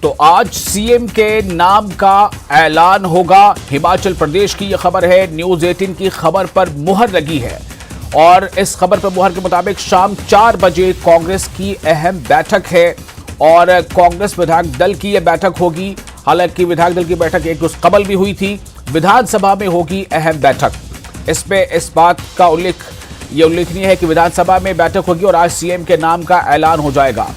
तो आज सीएम के नाम का ऐलान होगा। हिमाचल प्रदेश की यह खबर है, न्यूज 18 की खबर पर मुहर लगी है और इस खबर पर मुहर के मुताबिक शाम 4 बजे कांग्रेस की अहम बैठक है और कांग्रेस विधायक दल की यह बैठक होगी। हालांकि विधायक दल की बैठक एक रोज कबल भी हुई थी। विधानसभा में होगी अहम बैठक। इसमें इस बात का उल्लेखनीय है कि विधानसभा में बैठक होगी और आज सीएम के नाम का ऐलान हो जाएगा।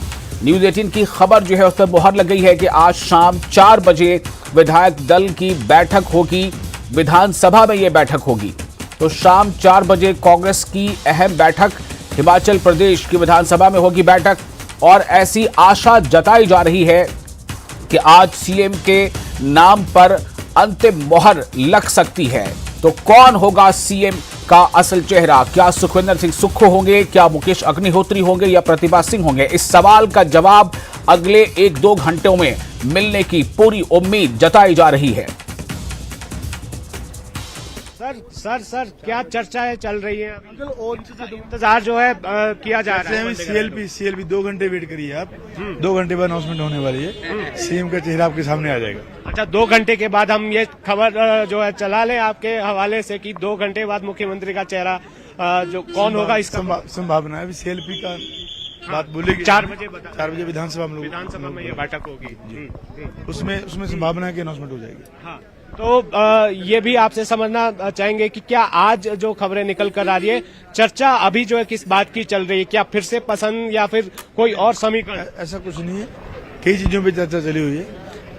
न्यूज 18 की खबर जो है उस पर मुहर लग गई है कि आज शाम 4 बजे विधायक दल की बैठक होगी, विधानसभा में यह बैठक होगी। तो शाम 4 बजे कांग्रेस की अहम बैठक, हिमाचल प्रदेश की विधानसभा में होगी बैठक और ऐसी आशा जताई जा रही है कि आज सीएम के नाम पर अंतिम मोहर लग सकती है। तो कौन होगा सीएम का असल चेहरा? क्या सुखविंदर सिंह सुक्खू होंगे, क्या मुकेश अग्निहोत्री होंगे या प्रतिभा सिंह होंगे? इस सवाल का जवाब अगले 1-2 घंटों में मिलने की पूरी उम्मीद जताई जा रही है। सर क्या चर्चाएं चल रही है? इंतजार जो है किया जा रहा है। सीएलपी 2 घंटे वेट करिए आप। 2 घंटे बाद अनाउंसमेंट होने वाली है। सीएम का चेहरा आपके सामने आ जाएगा। अच्छा, 2 घंटे के बाद हम ये खबर जो है चला लें आपके हवाले से कि 2 घंटे बाद मुख्यमंत्री का चेहरा जो कौन होगा इसका संभावना है। सीएलपी का बात बोलेगी 4 बजे विधानसभा में ये बैठक होगी। उसमें संभावना है कि अनाउंसमेंट हो जाएगी। हाँ, तो ये भी आपसे समझना चाहेंगे कि क्या आज जो खबरें निकल कर आ रही है, चर्चा अभी जो है किस बात की चल रही है? क्या फिर से पसंद या फिर कोई और समीकरण? ऐसा कुछ नहीं है, कई चीजों पे चर्चा चली हुई है।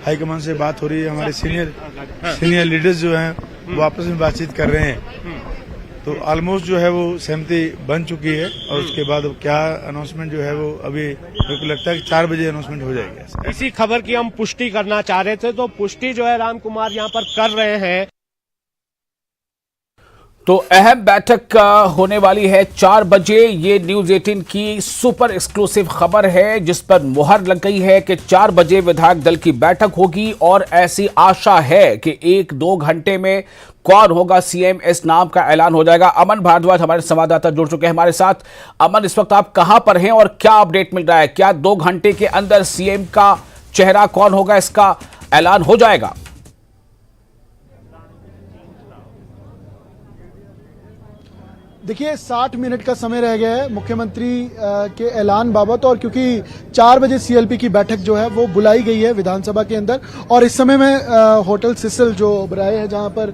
हाईकमान से बात हो रही है, हमारे सीनियर लीडर्स जो हैं वो आपस में बातचीत कर रहे हैं। तो ऑलमोस्ट जो है वो सहमति बन चुकी है और उसके बाद क्या अनाउंसमेंट जो है वो अभी मेरे को लगता है कि 4 बजे अनाउंसमेंट हो जाएगी। इसी खबर की हम पुष्टि करना चाह रहे थे, तो पुष्टि जो है राम कुमार यहाँ पर कर रहे हैं। तो अहम बैठक होने वाली है 4 बजे। ये न्यूज 18 की सुपर एक्सक्लूसिव खबर है जिस पर मुहर लग गई है कि 4 बजे विधायक दल की बैठक होगी और ऐसी आशा है कि 1-2 घंटे में कौन होगा सीएम, इस नाम का ऐलान हो जाएगा। अमन भारद्वाज हमारे संवाददाता जुड़ चुके हैं हमारे साथ। अमन, इस वक्त आप कहां पर हैं और क्या अपडेट मिल रहा है? क्या 2 घंटे के अंदर सीएम का चेहरा कौन होगा इसका ऐलान हो जाएगा? देखिए, 60 मिनट का समय रह गया है मुख्यमंत्री के ऐलान बाबत, और क्योंकि 4 बजे सीएलपी की बैठक जो है वो बुलाई गई है विधानसभा के अंदर और इस समय में होटल सिसिल जो ओबराय है जहां पर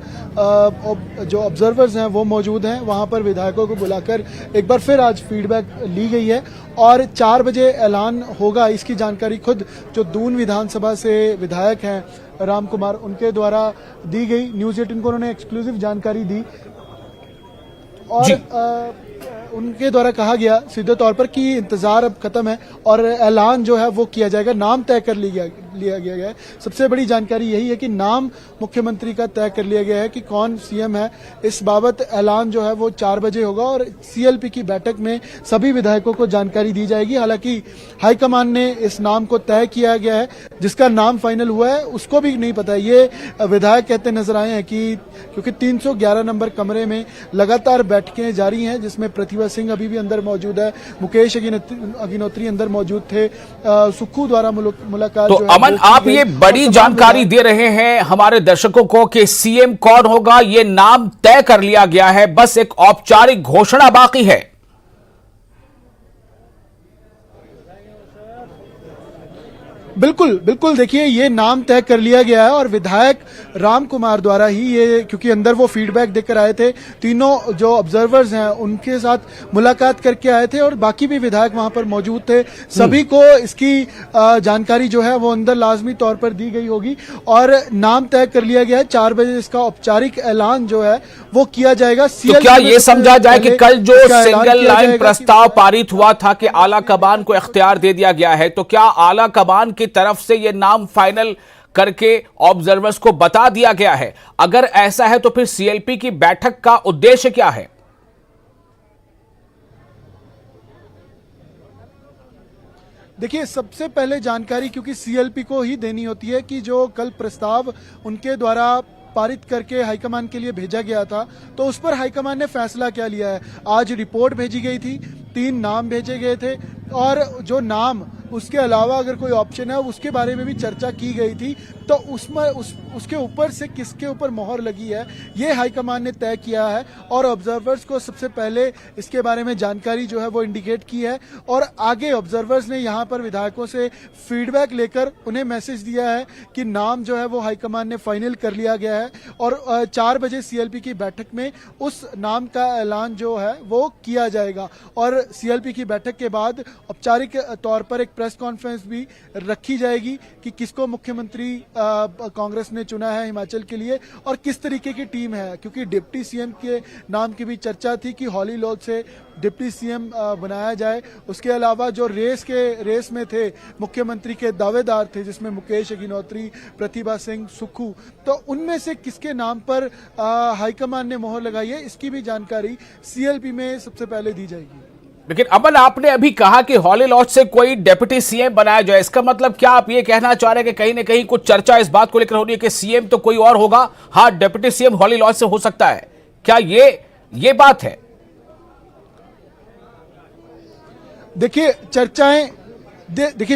जो ऑब्जर्वर्स हैं वो मौजूद हैं, वहां पर विधायकों को बुलाकर एक बार फिर आज फीडबैक ली गई है और 4 बजे ऐलान होगा। इसकी जानकारी खुद जो दून विधानसभा से विधायक हैं राम कुमार, उनके द्वारा दी गई। न्यूज 18 को उन्होंने एक्सक्लूसिव जानकारी दी और उनके द्वारा कहा गया सीधे तौर पर कि इंतजार अब खत्म है और ऐलान जो है वो किया जाएगा। नाम तय कर लिया गया है। सबसे बड़ी जानकारी यही है कि नाम मुख्यमंत्री का तय कर लिया गया है कि कौन सीएम है। इस बाबत ऐलान जो है वो 4 बजे होगा और सीएलपी की बैठक में सभी विधायकों को जानकारी दी जाएगी। हालांकि हाईकमान ने इस नाम को तय किया गया है, जिसका नाम फाइनल हुआ है उसको भी नहीं पता है। ये विधायक कहते नजर आए हैं कि क्योंकि 311 नंबर कमरे में लगातार बैठकें जारी हैं जिसमें प्रतिभा सिंह अभी भी अंदर मौजूद है, मुकेश अग्निहोत्री अंदर मौजूद थे, सुक्खू द्वारा मुलाकात। तो अमन, आप ये बड़ी जानकारी दे रहे हैं हमारे दर्शकों को कि सीएम कौन होगा, ये नाम तय कर लिया गया है, बस एक औपचारिक घोषणा बाकी है। बिल्कुल देखिए, ये नाम तय कर लिया गया है और विधायक राम कुमार द्वारा ही ये, क्योंकि अंदर वो फीडबैक देकर आए थे, तीनों जो ऑब्जर्वर्स हैं उनके साथ मुलाकात करके आए थे और बाकी भी विधायक वहां पर मौजूद थे। सभी को इसकी जानकारी जो है वो अंदर लाजमी तौर पर दी गई होगी और नाम तय कर लिया गया है। 4 बजे इसका औपचारिक ऐलान जो है वो किया जाएगा। तो क्या ये समझा जाए कि कल जो सिंगल लाइन प्रस्ताव पारित हुआ था कि आला कमान को इख्तियार दे दिया गया है, तो क्या आला कमान की तरफ से ये नाम फाइनल करके ऑब्जर्वर्स को बता दिया गया है? अगर ऐसा है तो फिर सीएलपी की बैठक का उद्देश्य क्या है? देखिए, सबसे पहले जानकारी क्योंकि सीएलपी को ही देनी होती है कि जो कल प्रस्ताव उनके द्वारा पारित करके हाईकमान के लिए भेजा गया था, तो उस पर हाईकमान ने फैसला क्या लिया है। आज रिपोर्ट भेजी गई थी, 3 नाम भेजे गए थे और जो नाम उसके अलावा अगर कोई ऑप्शन है उसके बारे में भी चर्चा की गई थी। तो उसमें उसके ऊपर से किसके ऊपर मोहर लगी है ये हाईकमान ने तय किया है और ऑब्जर्वर्स को सबसे पहले इसके बारे में जानकारी जो है वो इंडिकेट की है और आगे ऑब्जर्वर्स ने यहाँ पर विधायकों से फीडबैक लेकर उन्हें मैसेज दिया है कि नाम जो है वो हाईकमान ने फाइनल कर लिया गया है और 4 बजे सीएलपी की बैठक में उस नाम का ऐलान जो है वो किया जाएगा और सीएलपी की बैठक के बाद औपचारिक तौर पर एक प्रेस कॉन्फ्रेंस भी रखी जाएगी कि किसको मुख्यमंत्री कांग्रेस ने चुना है हिमाचल के लिए और किस तरीके की टीम है, क्योंकि डिप्टी सीएम के नाम की भी चर्चा थी कि हॉली लॉज से डिप्टी सीएम बनाया जाए। उसके अलावा जो रेस में थे मुख्यमंत्री के दावेदार थे जिसमें मुकेश अग्निहोत्री, प्रतिभा सिंह, सुक्खू, तो उनमें से किसके नाम पर हाईकमान ने मोहर लगाई है इसकी भी जानकारी सीएलपी में सबसे पहले दी जाएगी। लेकिन अमन, आपने अभी कहा कि हॉली लॉज से कोई डिप्टी सीएम बनाया जाए, इसका मतलब क्या आप ये कहना चाह रहे हैं कि कहीं ना कहीं कुछ चर्चा इस बात को लेकर हो रही है कि सीएम तो कोई और होगा, हाँ डिप्टी सीएम हॉली लॉज से हो सकता है, क्या ये बात है? देखिए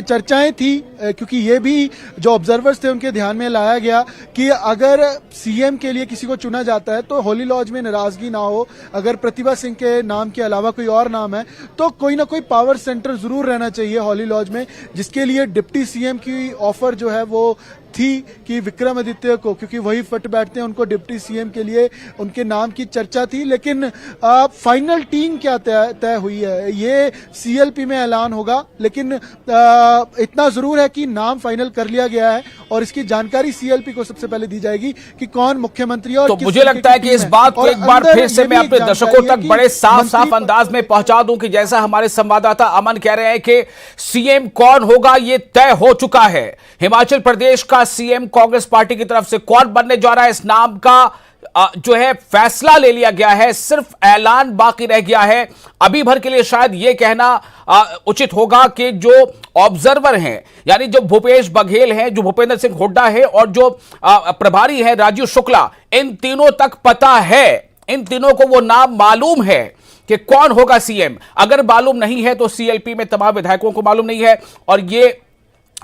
चर्चाएं थी क्योंकि ये भी जो ऑब्जर्वर्स थे उनके ध्यान में लाया गया कि अगर सीएम के लिए किसी को चुना जाता है तो हॉली लॉज में नाराजगी ना हो। अगर प्रतिभा सिंह के नाम के अलावा कोई और नाम है तो कोई ना कोई पावर सेंटर जरूर रहना चाहिए हॉली लॉज में, जिसके लिए डिप्टी सीएम की ऑफर जो है वो थी कि विक्रमादित्य को, क्योंकि वही फिट बैठते हैं, उनको डिप्टी सीएम के लिए उनके नाम की चर्चा थी। लेकिन फाइनल टीम क्या तय हुई है ये सीएलपी में ऐलान होगा, लेकिन इतना जरूर है कि नाम फाइनल कर लिया गया है और इसकी जानकारी सीएलपी को सबसे पहले दी जाएगी कि कौन मुख्यमंत्री और तो मुझे लगता है कि इस बात को एक बार फिर से मैं अपने दर्शकों तक बड़े साफ अंदाज में पहुंचा दूं कि जैसा हमारे संवाददाता अमन कह रहे हैं कि सीएम कौन होगा ये तय हो चुका है। हिमाचल प्रदेश का सीएम कांग्रेस पार्टी की तरफ से कौन बनने जा रहा है इस नाम का जो है फैसला ले लिया गया है, सिर्फ ऐलान बाकी रह गया है। अभी भर के लिए शायद यह कहना उचित होगा कि जो ऑब्जर्वर हैं यानी जो भूपेश बघेल हैं, जो भूपेंद्र सिंह हुड्डा है और जो प्रभारी है राजीव शुक्ला, इन तीनों तक पता है, इन तीनों को वो नाम मालूम है कि कौन होगा सीएम। अगर मालूम नहीं है तो सीएलपी में तमाम विधायकों को मालूम नहीं है और ये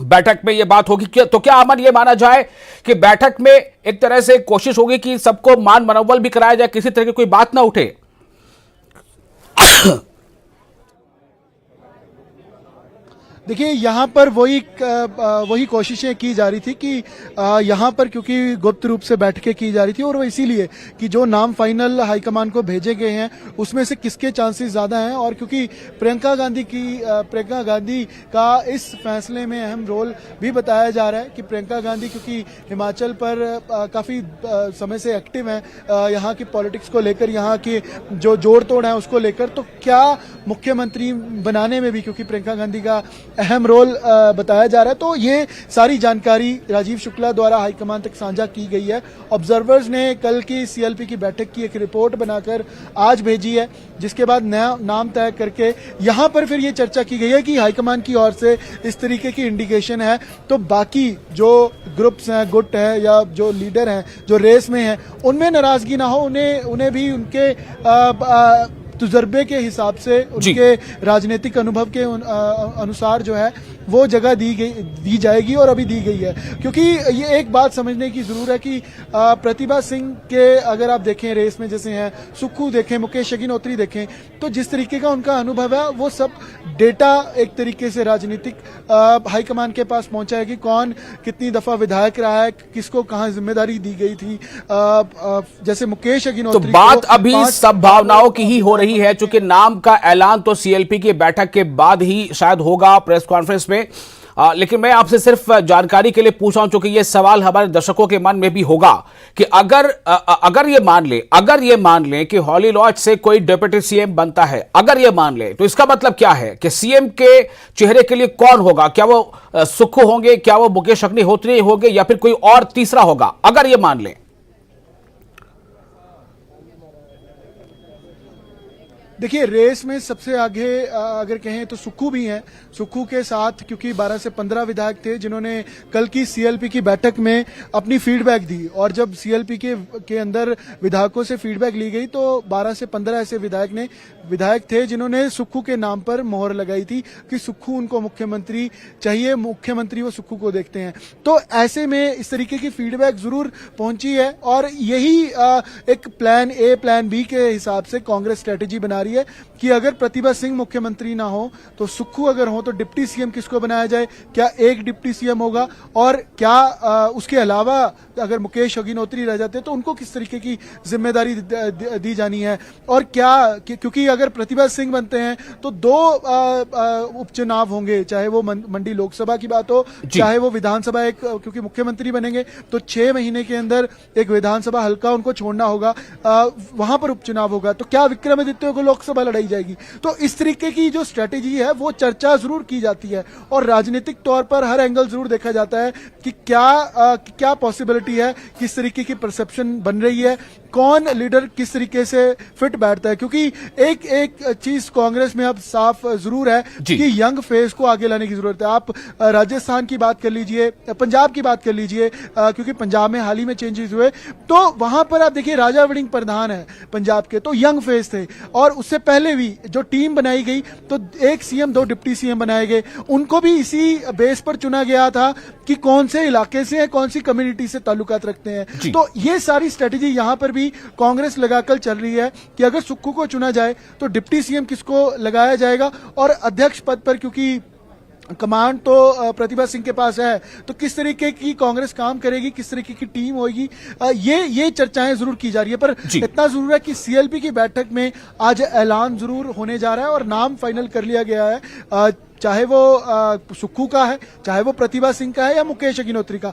बैठक में यह बात होगी। तो क्या अमन ये माना जाए कि बैठक में एक तरह से कोशिश होगी कि सबको मान मनोबल भी कराया जाए, किसी तरह की कोई बात ना उठे? देखिए यहाँ पर वही कोशिशें की जा रही थी कि यहाँ पर क्योंकि गुप्त रूप से बैठकें की जा रही थी और वो इसीलिए कि जो नाम फाइनल हाईकमान को भेजे गए हैं उसमें से किसके चांसेस ज्यादा हैं और क्योंकि प्रियंका गांधी का इस फैसले में अहम रोल भी बताया जा रहा है कि प्रियंका गांधी क्योंकि हिमाचल पर काफी समय से एक्टिव है यहाँ की पॉलिटिक्स को लेकर, यहाँ की जो जोड़ तोड़ है उसको लेकर, तो क्या मुख्यमंत्री बनाने में भी क्योंकि प्रियंका गांधी का अहम रोल बताया जा रहा है। तो ये सारी जानकारी राजीव शुक्ला द्वारा हाईकमान तक साझा की गई है। ऑब्जर्वर्स ने कल की सीएलपी की बैठक की एक रिपोर्ट बनाकर आज भेजी है, जिसके बाद नया नाम तय करके यहाँ पर फिर ये चर्चा की गई है कि हाईकमान की ओर से इस तरीके की इंडिकेशन है तो बाकी जो ग्रुप्स हैं, गुट है या जो लीडर हैं जो रेस में हैं उनमें नाराजगी ना हो, उन्हें भी उनके तजुर्बे के हिसाब से, उनके राजनीतिक अनुभव के अनुसार जो है वो जगह दी जाएगी और अभी दी गई है। क्योंकि ये एक बात समझने की जरूरत है कि प्रतिभा सिंह के अगर आप देखें रेस में जैसे हैं, सुक्खू देखें, मुकेश अग्निहोत्री देखें, तो जिस तरीके का उनका अनुभव है वो सब डेटा एक तरीके से राजनीतिक हाईकमान के पास पहुंचा है कि कौन कितनी दफा विधायक रहा है, किसको कहां जिम्मेदारी दी गई थी। जैसे मुकेश अग्निहोत्री, तो बात अभी सब भावनाओं की ही हो रही है, चूंकि नाम का ऐलान तो सीएलपी की बैठक के बाद ही शायद होगा प्रेस कॉन्फ्रेंस में। लेकिन मैं आपसे सिर्फ जानकारी के लिए पूछ रहा हूं, चूंकि यह सवाल हमारे दर्शकों के मन में भी होगा कि अगर ये मान लें कि हॉली लॉज से कोई डिप्टी सीएम बनता है, अगर ये मान लें तो इसका मतलब क्या है कि सीएम के चेहरे के लिए कौन होगा? क्या वो सुक्खू होंगे, क्या वो मुकेश अग्निहोत्री होंगे या फिर कोई और तीसरा होगा, अगर ये मान लें? देखिए, रेस में सबसे आगे अगर कहें तो सुक्खू भी हैं। सुक्खू के साथ क्योंकि 12 से 15 विधायक थे जिन्होंने कल की सीएलपी की बैठक में अपनी फीडबैक दी, और जब सीएलपी के अंदर विधायकों से फीडबैक ली गई तो 12 से 15 ऐसे विधायक थे जिन्होंने सुक्खू के नाम पर मोहर लगाई थी कि सुक्खू उनको मुख्यमंत्री चाहिए, मुख्यमंत्री वो सुक्खू को देखते हैं। तो ऐसे में इस तरीके की फीडबैक जरूर पहुंची है, और यही एक प्लान ए प्लान बी के हिसाब से कांग्रेस स्ट्रेटेजी बना रही है कि अगर प्रतिभा सिंह मुख्यमंत्री ना हो तो सुक्खू अगर हो तो डिप्टी सीएम किसको बनाया जाए, क्या एक डिप्टी सीएम होगा, और क्या उसके अलावा अगर मुकेश अग्निहोत्री रह जाते तो उनको किस तरीके की जिम्मेदारी दी जानी है, और क्या क्योंकि अगर प्रतिभा सिंह बनते हैं तो 2 उपचुनाव होंगे, चाहे वो मंडी लोकसभा की बात हो चाहे वो विधानसभा, एक क्योंकि मुख्यमंत्री बनेंगे तो 6 महीने के अंदर एक विधानसभा हल्का उनको छोड़ना होगा, वहां पर उपचुनाव होगा, तो क्या विक्रमादित्य को लोकसभा लड़ाई जाएगी। तो इस तरीके की जो स्ट्रेटेजी है वो चर्चा जरूर की जाती है, और राजनीतिक तौर पर हर एंगल जरूर देखा जाता है कि क्या पॉसिबिलिटी है, किस तरीके की परसेप्शन बन रही है, कौन लीडर किस तरीके से फिट बैठता है। क्योंकि एक चीज कांग्रेस में अब साफ जरूर है कि यंग फेस को आगे लाने की जरूरत है। आप राजस्थान की बात कर लीजिए, पंजाब की बात कर लीजिए, क्योंकि पंजाब में हाल ही में चेंजेस हुए, तो वहां पर आप देखिए राजा वड़िंग प्रधान है पंजाब के, तो यंग फेस थे, और उससे पहले भी जो टीम बनाई गई तो 1 सीएम 2 डिप्टी सीएम बनाए गए, उनको भी इसी बेस पर चुना गया था कि कौन से इलाके से है, कौन सी कम्युनिटी से ताल्लुकात रखते हैं। तो ये सारी स्ट्रेटेजी यहां पर भी कांग्रेस लगाकर चल रही है कि अगर सुक्खू को चुना जाए तो डिप्टी सीएम किसको लगाया जाएगा, और अध्यक्ष पद पर क्योंकि कमांड तो प्रतिभा सिंह के पास है, तो किस तरीके की कांग्रेस काम करेगी, किस तरीके की टीम होगी, ये चर्चाएं जरूर की जा रही है। पर इतना जरूर है कि सीएलपी की बैठक में आज ऐलान जरूर होने जा रहा है और नाम फाइनल कर लिया गया है, चाहे वो सुक्खू का है, चाहे वो प्रतिभा सिंह का है या मुकेश अग्निहोत्री का।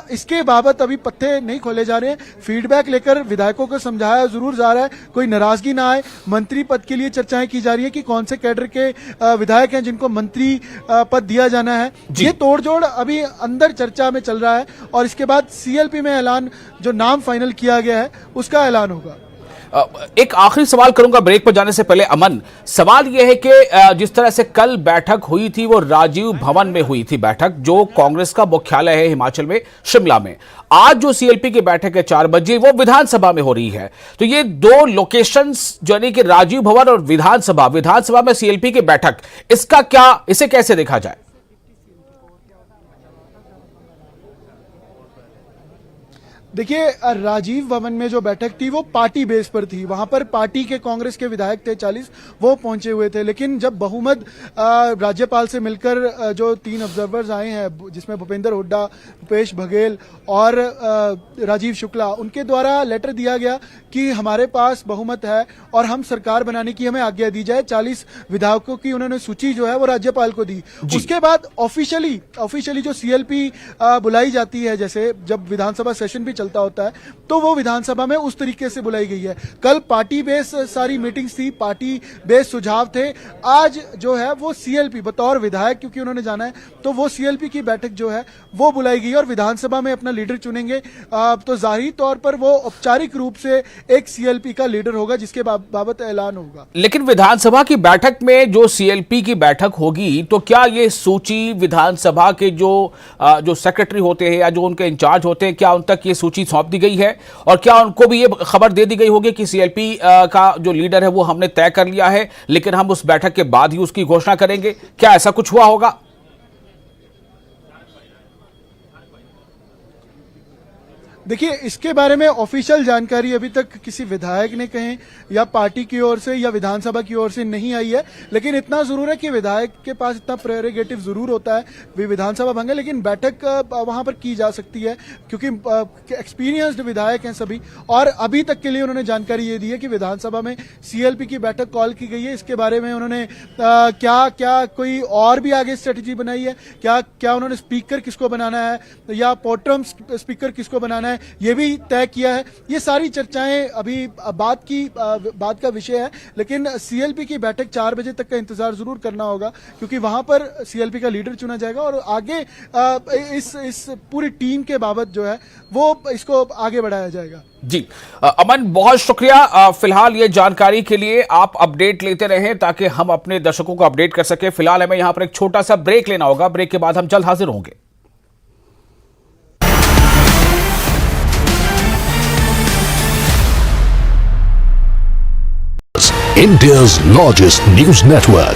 इसके बाबत अभी पत्ते नहीं खोले जा रहे हैं, फीडबैक लेकर विधायकों को समझाया जरूर जा रहा है, कोई नाराजगी ना आए। मंत्री पद के लिए चर्चाएं की जा रही है कि कौन से कैडर के विधायक हैं जिनको मंत्री पद दिया जाना है। ये तोड़जोड़ अभी अंदर चर्चा में चल रहा है, और इसके बाद सीएलपी में ऐलान, जो नाम फाइनल किया गया है उसका ऐलान होगा। एक आखिरी सवाल करूंगा ब्रेक पर जाने से पहले। अमन, सवाल यह है कि जिस तरह से कल बैठक हुई थी वो राजीव भवन में हुई थी बैठक, जो कांग्रेस का मुख्यालय है हिमाचल में, शिमला में। आज जो सीएलपी की बैठक है 4 बजे, वो विधानसभा में हो रही है। तो ये 2 लोकेशंस जो यानी कि राजीव भवन और विधानसभा में सीएलपी की बैठक, इसे कैसे देखा जाए? देखिए, राजीव भवन में जो बैठक थी वो पार्टी बेस पर थी, वहां पर पार्टी के कांग्रेस के विधायक थे 40, वो पहुंचे हुए थे। लेकिन जब बहुमत राज्यपाल से मिलकर जो 3 ऑब्जर्वर्स आए हैं, जिसमें भूपेंद्र हुड्डा, भूपेश बघेल और राजीव शुक्ला, उनके द्वारा लेटर दिया गया कि हमारे पास बहुमत है और हम सरकार बनाने की हमें आज्ञा दी जाए। 40 विधायकों की उन्होंने सूची जो है वो राज्यपाल को दी। उसके बाद ऑफिशियली जो सीएलपी बुलाई जाती है, जैसे जब विधानसभा सेशन भी चलता होता है, तो वो विधानसभा में उस तरीके से बुलाई गई है। कल पार्टी बेस सारी मीटिंग्स थी, पार्टी बेस सुझाव थे। आज जो है वो सीएलपी बतौर विधायक, क्योंकि उन्होंने जाना है, तो वो सीएलपी की बैठक जो है वो बुलाई गई और विधानसभा में अपना लीडर चुनेंगे। तो जाहिर तौर पर वो औपचारिक रूप से एक सीएलपी का लीडर होगा, जिसके बाबत ऐलान होगा। लेकिन विधानसभा की बैठक में जो सीएलपी की बैठक होगी, तो क्या ये सूची विधानसभा के जो सेक्रेटरी होते हैं या जो उनके इंचार्ज होते हैं, क्या उन तक ये सूची सौंप दी गई है? और क्या उनको भी ये खबर दे दी गई होगी कि सीएलपी का जो लीडर है वो हमने तय कर लिया है, लेकिन हम उस बैठक के बाद ही उसकी घोषणा करेंगे? क्या ऐसा कुछ हुआ होगा? देखिए, इसके बारे में ऑफिशियल जानकारी अभी तक किसी विधायक ने कहें या पार्टी की ओर से या विधानसभा की ओर से नहीं आई है। लेकिन इतना जरूर है कि विधायक के पास इतना प्रेरोगेटिव जरूर होता है, वे विधानसभा भंग है, लेकिन बैठक वहां पर की जा सकती है, क्योंकि एक्सपीरियंस्ड विधायक हैं सभी। और अभी तक के लिए उन्होंने जानकारी ये दी है कि विधानसभा में सीएलपी की बैठक कॉल की गई है। इसके बारे में उन्होंने क्या कोई और भी आगे स्ट्रेटेजी बनाई है, क्या उन्होंने स्पीकर किसको बनाना है या पोर्टम स्पीकर किसको बनाना है, है ये भी तय किया है। ये सारी चर्चाएं अभी बात का विषय है, लेकिन सीएलपी की बैठक 4 बजे तक का इंतजार जरूर करना होगा, क्योंकि वहां पर सीएलपी का लीडर चुना जाएगा और आगे इस पूरी टीम के बाबत जो है वो इसको आगे बढ़ाया जाएगा। जी अमन, बहुत शुक्रिया। फिलहाल ये जानकारी के लिए आप अपडेट लेते रहें ताकि हम अपने दर्शकों को अपडेट कर सके। फिलहाल हमें यहां पर एक छोटा सा ब्रेक लेना होगा, ब्रेक के बाद हम जल्द हाजिर होंगे। India's largest news network.